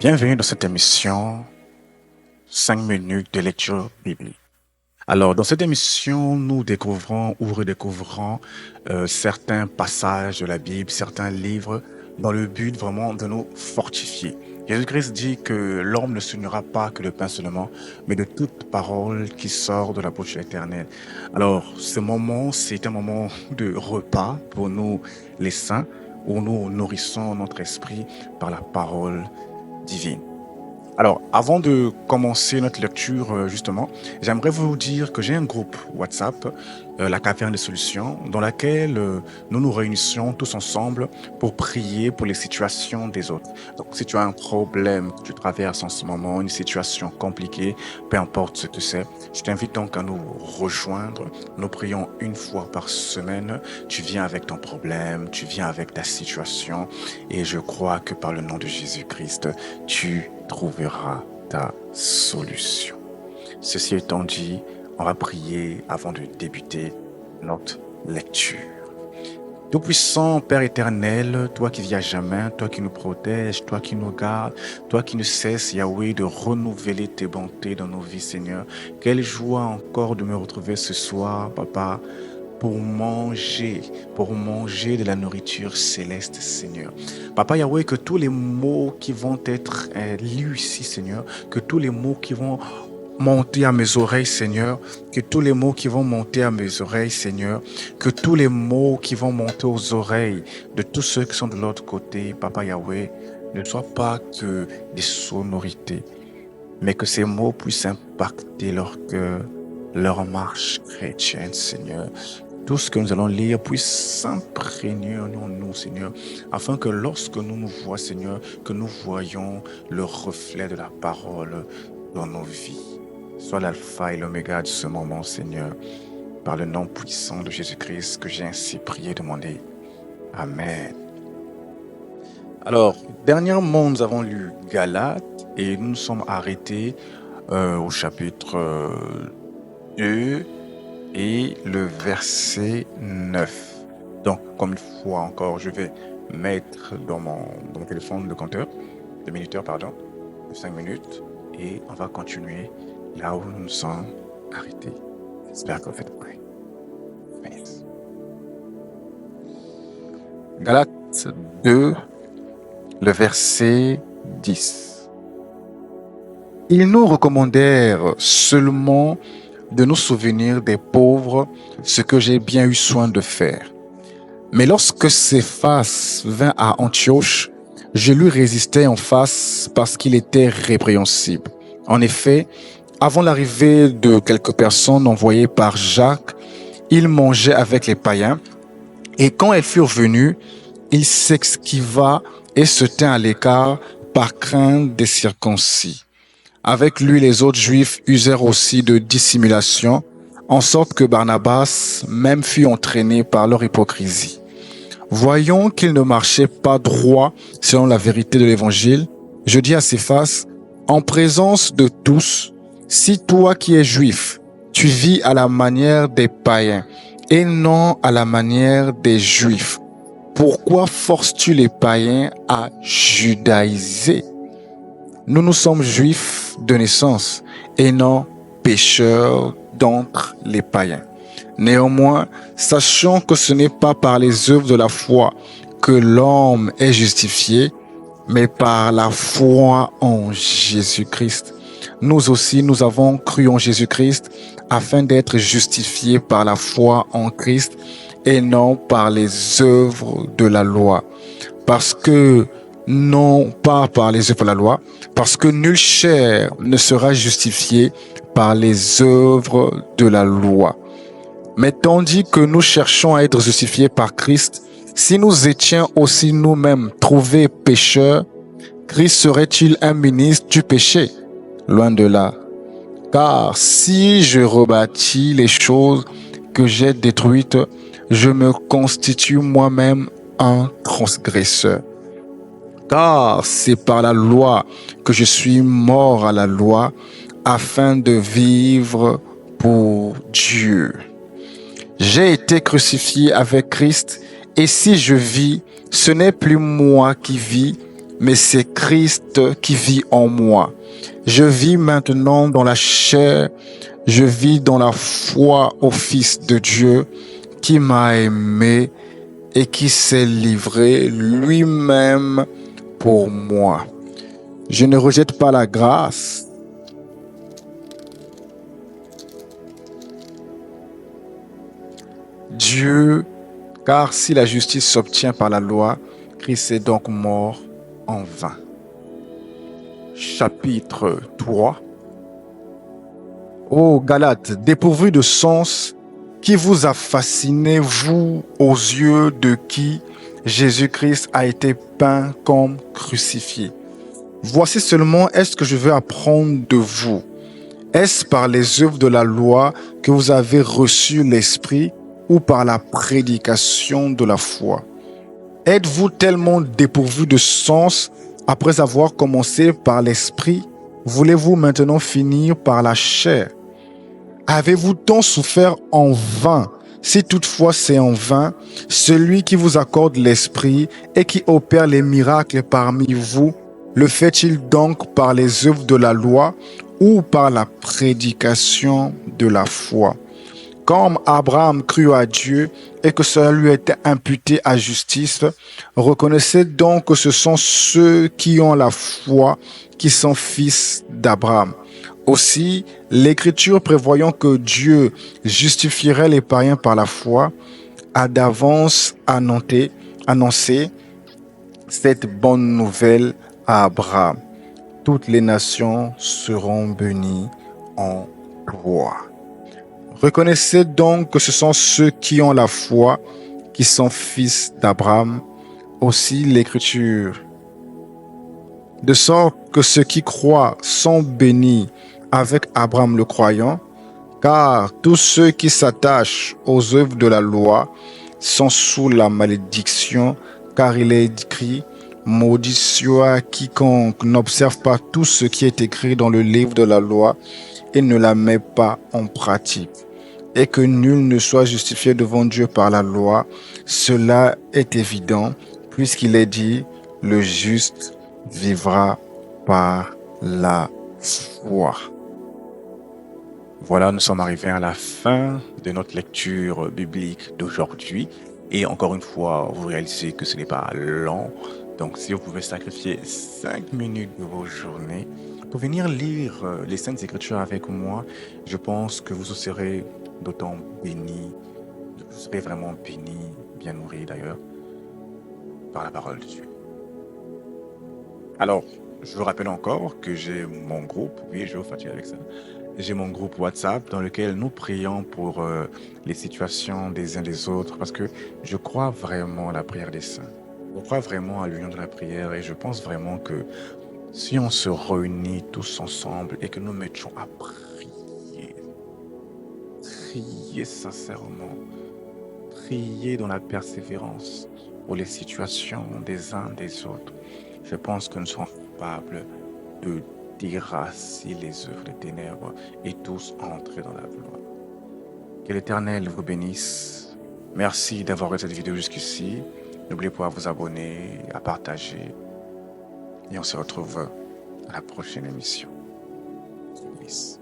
Bienvenue dans cette émission 5 minutes de lecture biblique. Alors, dans cette émission, nous découvrons ou redécouvrons certains passages de la Bible, certains livres, dans le but vraiment de nous fortifier. Jésus-Christ dit que l'homme ne s'unira pas que de pain seulement, mais de toute parole qui sort de la bouche de l'Éternel. Alors, ce moment, c'est un moment de repas pour nous, les saints, où nous nourrissons notre esprit par la parole divine. Alors, avant de commencer notre lecture, justement, j'aimerais vous dire que j'ai un groupe WhatsApp, la Caverne des Solutions, dans laquelle nous nous réunissons tous ensemble pour prier pour les situations des autres. Donc, si tu as un problème que tu traverses en ce moment, une situation compliquée, peu importe ce que c'est, je t'invite donc à nous rejoindre. Nous prions une fois par semaine. Tu viens avec ton problème, tu viens avec ta situation, et je crois que par le nom de Jésus-Christ, tu trouveras ta solution. Ceci étant dit, on va prier avant de débuter notre lecture. Tout-puissant Père éternel, toi qui vis à jamais, toi qui nous protèges, toi qui nous gardes, toi qui ne cesses, Yahweh, de renouveler tes bontés dans nos vies, Seigneur. Quelle joie encore de me retrouver ce soir, Papa, pour manger de la nourriture céleste, Seigneur. Papa Yahweh, que tous les mots qui vont être lus ici, Seigneur, que tous les mots qui vont monter à mes oreilles, Seigneur, que tous les mots qui vont monter à mes oreilles, Seigneur, que tous les mots qui vont monter aux oreilles de tous ceux qui sont de l'autre côté, Papa Yahweh, ne soient pas que des sonorités, mais que ces mots puissent impacter leur cœur, leur marche chrétienne, Seigneur. Tout ce que nous allons lire puisse s'imprégner en nous, Seigneur, afin que lorsque nous nous voyons, Seigneur, que nous voyons le reflet de la parole dans nos vies. Sois l'alpha et l'oméga de ce moment, Seigneur, par le nom puissant de Jésus-Christ que j'ai ainsi prié et demandé. Amen. Alors, dernièrement, nous avons lu Galates et nous nous sommes arrêtés au chapitre 2 et le verset 9. Donc, comme une fois encore, je vais mettre dans mon téléphone le compteur, le minuteur, pardon, de 5 minutes, et on va continuer là où nous nous sommes arrêtés. J'espère que vous faites prêt. Merci. Galates 2, le verset 10. Ils nous recommandèrent seulement de nous souvenir des pauvres, ce que j'ai bien eu soin de faire. Mais lorsque Céphas vint à Antioche, je lui résistai en face parce qu'il était répréhensible. En effet, avant l'arrivée de quelques personnes envoyées par Jacques, il mangeait avec les païens, et quand elles furent venues, il s'esquiva et se tint à l'écart par crainte des circoncis. Avec lui, les autres Juifs usèrent aussi de dissimulation, en sorte que Barnabas même fut entraîné par leur hypocrisie. Voyons qu'il ne marchait pas droit selon la vérité de l'Évangile, je dis à Céphas, en présence de tous, si toi qui es juif, tu vis à la manière des païens et non à la manière des juifs, pourquoi forces-tu les païens à judaïser? Nous nous sommes juifs de naissance et non pécheurs d'entre les païens. Néanmoins, sachons que ce n'est pas par les œuvres de la foi que l'homme est justifié, mais par la foi en Jésus-Christ. Nous aussi, nous avons cru en Jésus-Christ afin d'être justifiés par la foi en Christ et non par les œuvres de la loi. Non pas par les œuvres de la loi, parce que nulle chair ne sera justifiée par les œuvres de la loi. Mais tandis que nous cherchons à être justifiés par Christ, si nous étions aussi nous-mêmes trouvés pécheurs, Christ serait-il un ministre du péché? Loin de là. Car si je rebâtis les choses que j'ai détruites, je me constitue moi-même un transgresseur. Car c'est par la loi que je suis mort à la loi, afin de vivre pour Dieu. J'ai été crucifié avec Christ, et si je vis, ce n'est plus moi qui vis, mais c'est Christ qui vit en moi. Je vis maintenant dans la chair, je vis dans la foi au Fils de Dieu qui m'a aimé et qui s'est livré lui-même pour moi. Je ne rejette pas la grâce. Dieu, car si la justice s'obtient par la loi, Christ est donc mort en vain. Chapitre 3. Ô Galates, dépourvus de sens, qui vous a fasciné, vous, aux yeux de qui Jésus-Christ a été peint comme crucifié? Voici seulement est-ce que je veux apprendre de vous. Est-ce par les œuvres de la loi que vous avez reçu l'Esprit ou par la prédication de la foi? Êtes-vous tellement dépourvu de sens après avoir commencé par l'Esprit? Voulez-vous maintenant finir par la chair? Avez-vous tant souffert en vain? Si toutefois c'est en vain, celui qui vous accorde l'Esprit et qui opère les miracles parmi vous, le fait-il donc par les œuvres de la loi ou par la prédication de la foi? Comme Abraham crut à Dieu et que cela lui était imputé à justice, reconnaissez donc que ce sont ceux qui ont la foi qui sont fils d'Abraham. Aussi, l'Écriture prévoyant que Dieu justifierait les païens par la foi, a d'avance annoncé cette bonne nouvelle à Abraham. Toutes les nations seront bénies en toi. Reconnaissez donc que ce sont ceux qui ont la foi qui sont fils d'Abraham. Aussi l'Écriture. De sorte que ceux qui croient sont bénis avec Abraham le croyant, car tous ceux qui s'attachent aux œuvres de la loi sont sous la malédiction, car il est écrit, maudit soit quiconque n'observe pas tout ce qui est écrit dans le livre de la loi et ne la met pas en pratique. Et que nul ne soit justifié devant Dieu par la loi, cela est évident, puisqu'il est dit, le juste vivra par la foi. Voilà, nous sommes arrivés à la fin de notre lecture biblique d'aujourd'hui. Et encore une fois, vous réalisez que ce n'est pas long. Donc, si vous pouvez sacrifier 5 minutes de vos journées pour venir lire les Saintes Écritures avec moi, je pense que vous serez d'autant bénis, vous serez vraiment bénis, bien nourris d'ailleurs, par la parole de Dieu. Alors, je vous rappelle encore que j'ai mon groupe, oui, je vais vous fatiguer avec ça. J'ai mon groupe WhatsApp dans lequel nous prions pour les situations des uns des autres parce que je crois vraiment à la prière des saints. Je crois vraiment à l'union de la prière et je pense vraiment que si on se réunit tous ensemble et que nous mettions à prier sincèrement, prier dans la persévérance pour les situations des uns des autres, je pense que nous sommes capables de déracer les œuvres des ténèbres et tous entrer dans la gloire. Que l'Éternel vous bénisse. Merci d'avoir regardé cette vidéo jusqu'ici. N'oubliez pas à vous abonner, à partager. Et on se retrouve à la prochaine émission. Peace.